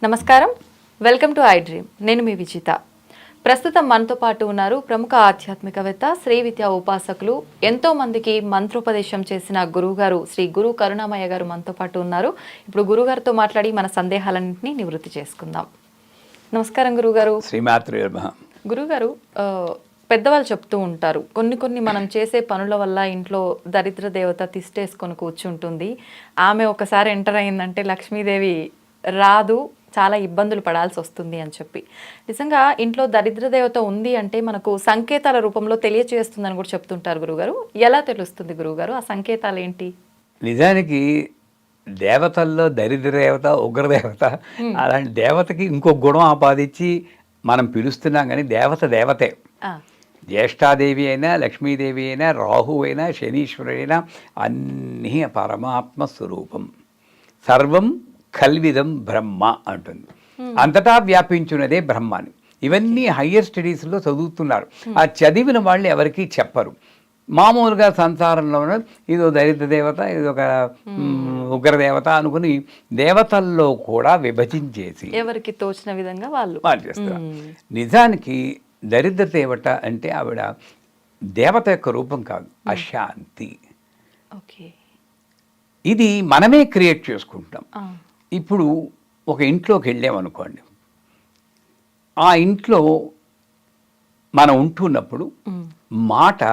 నమస్కారం, welcome to I dream. నేను మీ విజిత. ప్రస్తుతం మనతో పాటు ఉన్నారు ప్రముఖ ఆధ్యాత్మికవేత్త, శ్రీ విద్యా ఉపాసకులు, ఎంతో మందికి మంత్రోపదేశం చేసిన గురువుగారు శ్రీ గురు కరుణామయ్య గారు మనతో పాటు ఉన్నారు. ఇప్పుడు గురుగారితో మాట్లాడి మన సందేహాలన్నింటినీ నివృత్తి చేసుకుందాం. నమస్కారం గురుగారు. శ్రీమాత్రే నమః. గురుగారు, పెద్దవాళ్ళు చెప్తూ ఉంటారు, కొన్ని మనం చేసే పనుల వల్ల ఇంట్లో దరిద్ర దేవత తిష్టేసుకొని కూర్చుంటుంది, ఆమె ఒకసారి ఎంటర్ అయిందంటే లక్ష్మీదేవి రాదు, చాలా ఇబ్బందులు పడాల్సి వస్తుంది అని చెప్పి. నిజంగా ఇంట్లో దరిద్ర దేవత ఉంది అంటే మనకు సంకేతాల రూపంలో తెలియచేస్తుందని కూడా చెప్తుంటారు గురుగారు. ఎలా తెలుస్తుంది గురుగారు ఆ సంకేతాలు ఏంటి? నిజానికి దేవతల్లో దరిద్ర దేవత, ఉగ్రదేవత, అలాంటి దేవతకి ఇంకో గుణం ఆపాదించి మనం పిలుస్తున్నాం. కానీ దేవత దేవతే. జ్యేష్ఠాదేవి అయినా, లక్ష్మీదేవి అయినా, రాహు అయినా, శనీశ్వరుడైనా అన్నీ పరమాత్మ స్వరూపం. సర్వం కల్విదం బ్రహ్మ అంటుంది. అంతటా వ్యాపించున్నదే బ్రహ్మాని. ఇవన్నీ హయ్యర్ స్టడీస్లో చదువుతున్నారు. ఆ చదివిన వాళ్ళు ఎవరికి చెప్పరు. మామూలుగా సంసారంలో ఇదో దరిద్ర దేవత, ఇదొక ఉగ్రదేవత అనుకుని దేవతల్లో కూడా విభజించేసి ఎవరికి తోచిన విధంగా వాళ్ళు చేస్తారు. నిజానికి దరిద్ర దేవత అంటే ఆవిడ దేవత యొక్క రూపం కాదు, అశాంతి. ఇది మనమే క్రియేట్ చేసుకుంటాం. ఇప్పుడు ఒక ఇంట్లోకి వెళ్ళామనుకోండి, ఆ ఇంట్లో మనం ఉంటున్నప్పుడు మాట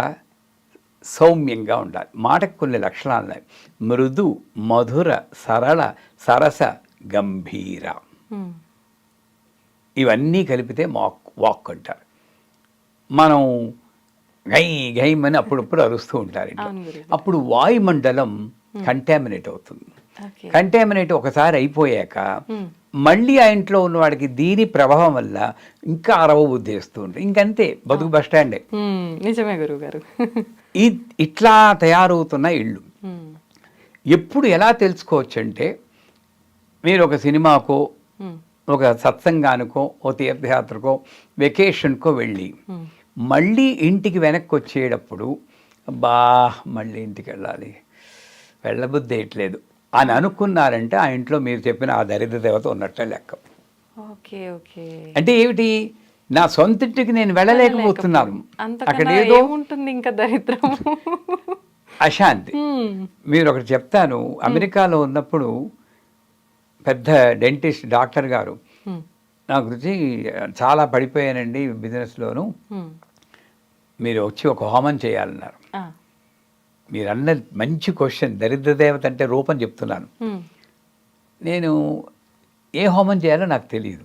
సౌమ్యంగా ఉండాలి. మాటకు కొన్ని లక్షణాలు ఉన్నాయి. మృదు, మధుర, సరళ, సరస, గంభీర. ఇవన్నీ కలిపితే వాక్ అంటారు. మనం గై గైమని అప్పుడప్పుడు అరుస్తూ ఉంటారు. అప్పుడు వాయుమండలం కంటామినేట్ అవుతుంది. కంటామినేట్ ఒకసారి అయిపోయాక మళ్ళీ ఆ ఇంట్లో ఉన్నవాడికి దీని ప్రభావం వల్ల ఇంకా అరవబుద్ధి వేస్తూ ఉంటుంది. ఇంకంతే, బతుకు బస్ స్టాండే. నిజమే గురువు గారు. ఇట్లా తయారవుతున్న ఇళ్ళు. ఎప్పుడు ఎలా తెలుసుకోవచ్చు అంటే, మీరు ఒక సినిమాకో, ఒక సత్సంగానికో, ఓ తీర్థయాత్రకో, వెకేషన్కో వెళ్ళి మళ్ళీ ఇంటికి వెనక్కి వచ్చేటప్పుడు మళ్ళీ ఇంటికి వెళ్ళాలి, వెళ్ళబుద్ధి వేయట్లేదు అని అనుకున్నారంటే ఆ ఇంట్లో మీరు చెప్పిన ఆ దరిద్ర దేవత ఉన్నట్టే లెక్క. అంటే ఏమిటి, నా సొంత ఇంటికి నేను వెళ్ళలేకపోతున్నాను, అక్కడ ఏదో ఉంటుంది, ఇంకా దరిద్రం, అశాంతి. మీరు ఒకటి చెప్తాను. అమెరికాలో ఉన్నప్పుడు పెద్ద డెంటిస్ట్ డాక్టర్ గారు నా గురించి చాలా పడిపోయానండి బిజినెస్లోను, మీరు వచ్చి ఒక హోమం చేయాలన్నారు. మీరు అన్న మంచి క్వశ్చన్. దరిద్ర దేవత అంటే రూపం చెప్తున్నాను. నేను ఏ హోమం చేయాలో నాకు తెలియదు.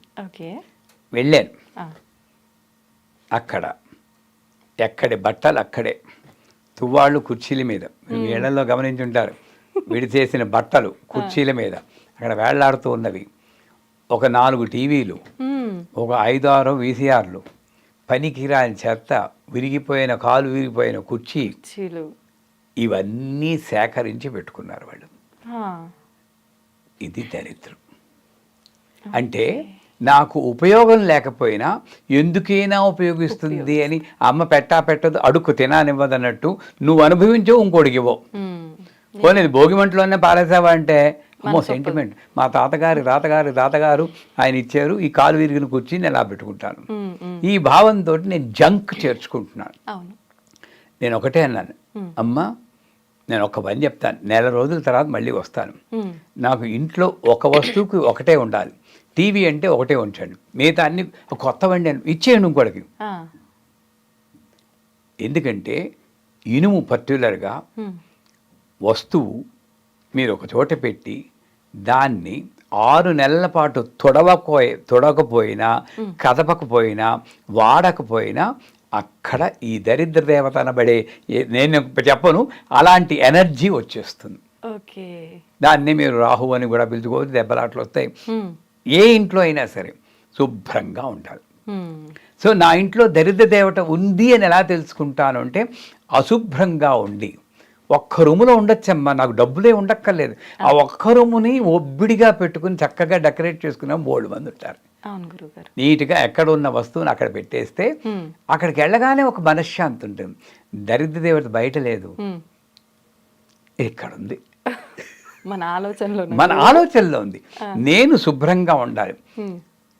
వెళ్ళాను. అక్కడ ఎక్కడి బట్టలు అక్కడే, తువ్వాళ్ళు కుర్చీల మీద, ఏళ్లలో గమనించుంటారు, విడిచేసిన బట్టలు కుర్చీల మీద అక్కడ వేళ్లాడుతూ ఉన్నవి. ఒక 4 టీవీలు, ఒక 5-6 వీసీఆర్లు, పనికిరాని చెత్త, విరిగిపోయిన కాలు విరిగిపోయిన కుర్చీలు, ఇవన్నీ సేకరించి పెట్టుకున్నారు వాళ్ళు. ఇది దరిద్రం. అంటే నాకు ఉపయోగం లేకపోయినా ఎందుకైనా ఉపయోగిస్తుంది అని అమ్మ పెట్టదు, అడుక్కు తినానివ్వదన్నట్టు నువ్వు అనుభవించవు, ఇంకోటికి ఇవ్వవు. పోనీ భోగిమంటలోనే పారేసావా అంటే అమ్మో సెంటిమెంట్, మా తాతగారు ఆయన ఇచ్చారు, ఈ కాలు విరిగిన కూర్చుని నేను ఎలా పెట్టుకుంటాను, ఈ భావంతో నేను జంక్ చేర్చుకుంటున్నాను. నేను ఒకటే అన్నాను, అమ్మ నేను ఒక పని చెప్తాను, నెల రోజుల తర్వాత మళ్ళీ వస్తాను, నాకు ఇంట్లో ఒక వస్తువుకి ఒకటే ఉండాలి, టీవీ అంటే ఒకటే ఉంచండి, మిగతా అన్ని కొత్త వండి ఇచ్చేయండి ఇంకోటికి. ఎందుకంటే ఇనుము పర్టికులర్గా వస్తువు మీరు ఒక చోట పెట్టి దాన్ని 6 నెలల పాటు తొడకపోయినా, కదపకపోయినా, వాడకపోయినా అక్కడ ఈ దరిద్ర దేవత అనబడే, నేను చెప్పను, అలాంటి ఎనర్జీ వచ్చేస్తుంది. దాన్ని మీరు రాహు అని కూడా పిలుచుకోవచ్చు. దెబ్బలాట్లు వస్తాయి. ఏ ఇంట్లో అయినా సరే శుభ్రంగా ఉండాలి. సో నా ఇంట్లో దరిద్ర దేవత ఉంది అని ఎలా తెలుసుకుంటాను అంటే, అశుభ్రంగా ఉండి ఒక్క రూములో ఉండొచ్చమ్మా, నాకు డబ్బులే ఉండక్కర్లేదు, ఆ ఒక్క రూముని ఒబ్బిడిగా పెట్టుకుని చక్కగా డెకరేట్ చేసుకున్న 3 మంది ఉంటారు. నీట్గా ఎక్కడ ఉన్న వస్తువుని అక్కడ పెట్టేస్తే అక్కడికి వెళ్ళగానే ఒక మనశ్శాంతి ఉంటుంది. దరిద్ర దేవత బయట లేదు, ఇక్కడ ఉంది. మన ఆలోచనలో మన ఆలోచనలో ఉంది. నేను శుభ్రంగా ఉండాలి.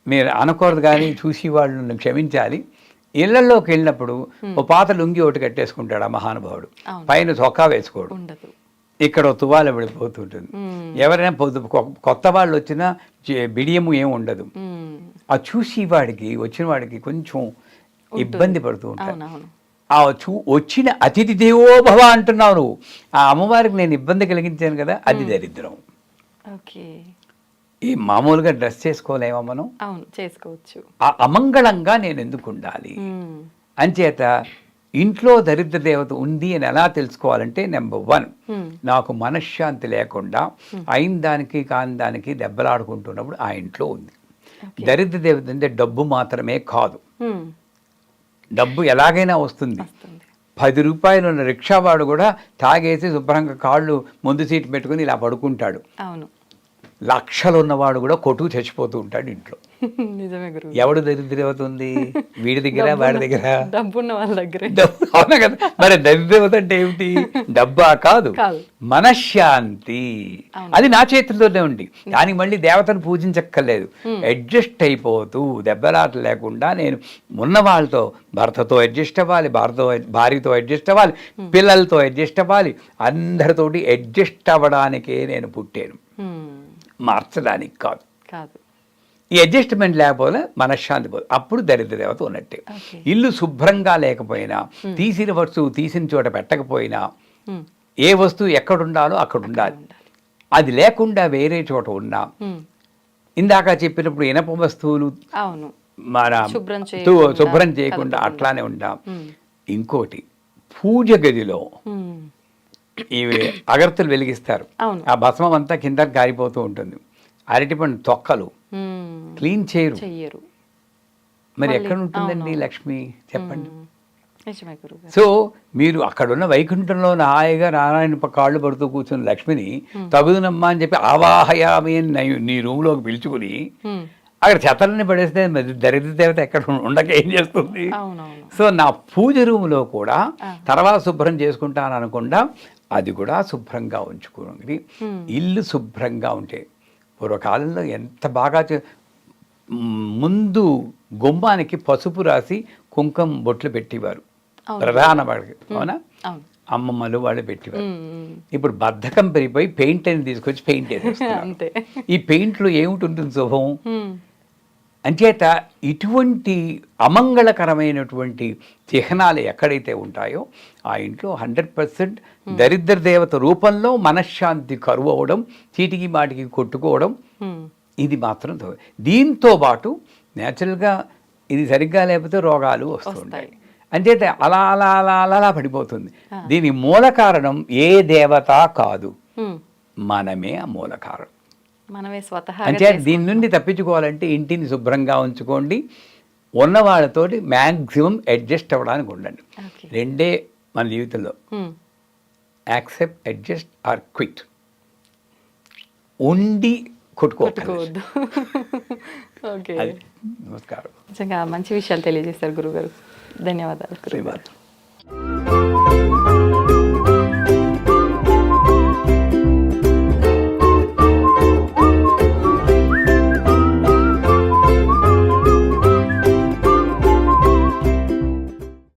మీరు అనకూడదు కానీ చూసి వాళ్ళు నన్ను క్షమించాలి. ఇళ్లలోకి వెళ్ళినప్పుడు ఓ పాత లుంగి ఒకటి కట్టేసుకుంటాడు ఆ మహానుభావుడు, పైన చొక్కా వేసుకోడు, ఇక్కడ తువాల పడిపోతుంటుంది. ఎవరైనా కొత్త వాళ్ళు వచ్చినా బిడియము ఏమి ఉండదు. ఆ చూసి వాడికి వచ్చిన వాడికి కొంచెం ఇబ్బంది పడుతూ ఉంటాడు. ఆ వచ్చిన అతిథి దేవో భవ అంటున్నావు నువ్వు, ఆ అమ్మవారికి నేను ఇబ్బంది కలిగించాను కదా, అది దరిద్రం. ఈ మామూలుగా డ్రెస్ చేసుకోలేమా మనం? అవును, చేసుకోవచ్చు. ఆ అమంగళంగా నేను ఎందుకు ఉండాలి? అంచేత ఇంట్లో దరిద్ర దేవత ఉంది అని ఎలా తెలుసుకోవాలంటే, నెంబర్ 1, నాకు మనశ్శాంతి లేకుండా అయిన దానికి కాని దానికి దెబ్బలాడుకుంటున్నప్పుడు ఆ ఇంట్లో ఉంది. దరిద్ర దేవత అంటే డబ్బు మాత్రమే కాదు, డబ్బు ఎలాగైనా వస్తుంది. 10 రూపాయలు ఉన్న రిక్షావాడు కూడా తాగేసి శుభ్రంగా కాళ్ళు ముందు సీటు పెట్టుకుని ఇలా పడుకుంటాడు. అవును, లక్షలు ఉన్నవాడు కూడా కొట్టుకు చచ్చిపోతూ ఉంటాడు ఇంట్లో. నిజమే గురువు. ఎవడు దరిద్రదేవత ఉంది? వీడి దగ్గర, వాడి దగ్గర, డబ్బున్న వాళ్ళ దగ్గర. అవునా కదా? మరి దరిద్రదేవత అంటే ఏమిటి? డబ్బా కాదు, మనశ్శాంతి. అది నా చేతుల్లోనే ఉంది. దానికి మళ్ళీ దేవతను పూజించక్కర్లేదు. అడ్జస్ట్ అయిపోతూ దెబ్బలాట లేకుండా నేను ఉన్న వాళ్ళతో, భర్తతో అడ్జస్ట్ అవ్వాలి, భార్యతో అడ్జస్ట్ అవ్వాలి, పిల్లలతో అడ్జస్ట్ అవ్వాలి, అందరితోటి అడ్జస్ట్ అవ్వడానికే నేను పుట్టాను, మార్చడానికి కాదు. ఈ అడ్జస్ట్మెంట్ లేకపోతే మనశ్శాంతి పోదు, అప్పుడు దరిద్ర దేవత ఉన్నట్టే. ఇల్లు శుభ్రంగా లేకపోయినా, తీసిన వస్తువు తీసిన చోట పెట్టకపోయినా, ఏ వస్తువు ఎక్కడుండాలో అక్కడ ఉండాలి. అది లేకుండా వేరే చోట ఉన్నా, ఇందాక చెప్పినప్పుడు ఇనప వస్తువులు మన శుభ్రం చేయకుండా అట్లానే ఉంటాం. ఇంకోటి, పూజ గదిలో ఇవి అగరత్తులు వెలిగిస్తారు, ఆ భస్మం అంతా కింద గారిపోతూ ఉంటుంది. అరటిపండు తొక్కలు క్లీన్ చేయరు. మరి ఎక్కడ ఉంటుందండి లక్ష్మి, చెప్పండి? సో మీరు అక్కడున్న వైకుంఠంలో హాయిగా నారాయణ కాళ్ళు పడుతూ కూర్చున్న లక్ష్మిని తగుదునమ్మా అని చెప్పి ఆవాహయామి అని నీ రూమ్లోకి పిలుచుకుని అక్కడ చెత్తలని పడేస్తే మరి దరిద్ర దేవత ఎక్కడ ఉండక ఏం చేస్తుంది? సో నా పూజ రూమ్లో కూడా తర్వాత శుభ్రం చేసుకుంటాను అనకుండా అది కూడా శుభ్రంగా ఉంచుకోండి. ఇల్లు శుభ్రంగా ఉంటే, పూర్వకాలంలో ఎంత బాగా ముందు గుమ్మానికి పసుపు రాసి కుంకుమ బొట్లు పెట్టేవారు ప్రధాన వాడికి, అవునా? అమ్మమ్మలు వాళ్ళు పెట్టేవారు. ఇప్పుడు బద్ధకం పెరిగిపోయి పెయింట్ అని తీసుకొచ్చి పెయింట్ వేసేస్తారు. ఈ పెయింట్లో ఏమిటి శుభం? అంచేత ఇటువంటి అమంగళకరమైనటువంటి చిహ్నాలు ఎక్కడైతే ఉంటాయో ఆ ఇంట్లో 100% దరిద్ర దేవత రూపంలో మనశ్శాంతి కరువు అవ్వడం, చీటికి మాటికి కొట్టుకోవడం, ఇది మాత్రం. దీంతో పాటు న్యాచురల్గా ఇది సరిగ్గా లేకపోతే రోగాలు వస్తుంటాయి. అంచేత అలా అలా అలా అలా పడిపోతుంది. దీని మూల కారణం ఏ దేవత కాదు, మనమే ఆ మూల కారణం. అంటే దీని నుండి తప్పించుకోవాలంటే ఇంటిని శుభ్రంగా ఉంచుకోండి, ఉన్న వాళ్ళతోటి మ్యాక్సిమం అడ్జస్ట్ అవ్వడానికి ఉండండి. రెండే మన జీవితంలో, యాక్సెప్ట్, అడ్జస్ట్ ఆర్ క్విట్. ఉండి కొట్టుకోవద్దు. నమస్కారం. నిజంగా మంచి విషయాలు తెలియజేస్తారు గురుగారు. ధన్యవాదాలు.